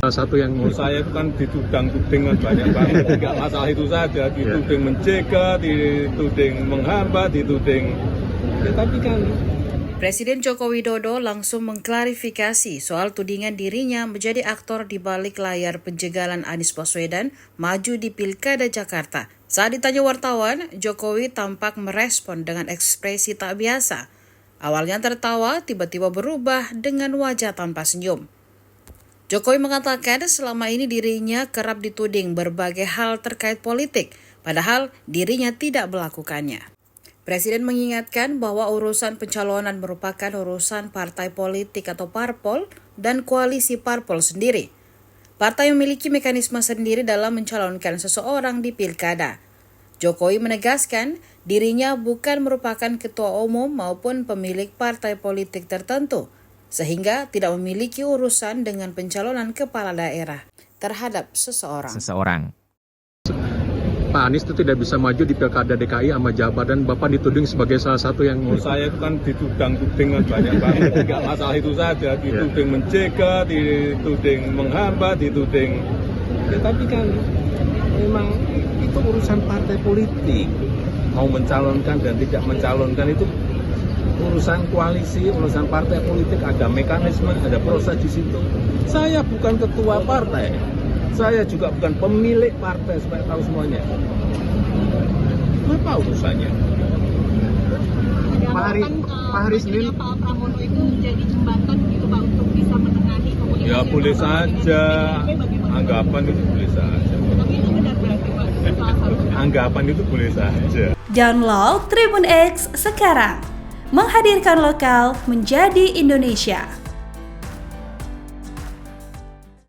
Salah satu yang Menurut saya itu kan ditudang-tuding kan banyak banget. Tidak masalah itu saja, dituding mencegah, dituding menghambat, dituding. Ya, tapi kan Presiden Joko Widodo langsung mengklarifikasi soal tudingan dirinya menjadi aktor di balik layar penjagalan Anies Baswedan maju di Pilkada Jakarta. Saat ditanya wartawan, Jokowi tampak merespon dengan ekspresi tak biasa. Awalnya tertawa, tiba-tiba berubah dengan wajah tanpa senyum. Jokowi mengatakan selama ini dirinya kerap dituding berbagai hal terkait politik, padahal dirinya tidak melakukannya. Presiden mengingatkan bahwa urusan pencalonan merupakan urusan partai politik atau parpol dan koalisi parpol sendiri. Partai memiliki mekanisme sendiri dalam mencalonkan seseorang di pilkada. Jokowi menegaskan dirinya bukan merupakan ketua umum maupun pemilik partai politik tertentu, sehingga tidak memiliki urusan dengan pencalonan kepala daerah terhadap seseorang. Pak Anies itu tidak bisa maju di Pilkada DKI sama Jabar, dan Bapak dituding sebagai salah satu yang menurut saya itu kan ditudang-tuding kan banyak banget. Tidak masalah itu saja, dituding mencegah, dituding menghambat, dituding. Ya, tapi kan memang itu urusan partai politik. Mau mencalonkan dan tidak mencalonkan itu urusan koalisi, urusan partai politik, ada mekanisme, ada proses di situ. Saya bukan ketua partai. Saya juga bukan pemilik partai, supaya tahu semuanya. Apa urusannya? Pak Hari Senin Pak Pramono itu jadi jembatan gitu Pak untuk bisa menengahi komunikasi. Ya boleh saja, anggapan itu boleh saja. Tapi itu benar berarti Pak. Anggapan itu boleh saja. Download Tribun X sekarang, menghadirkan lokal menjadi Indonesia.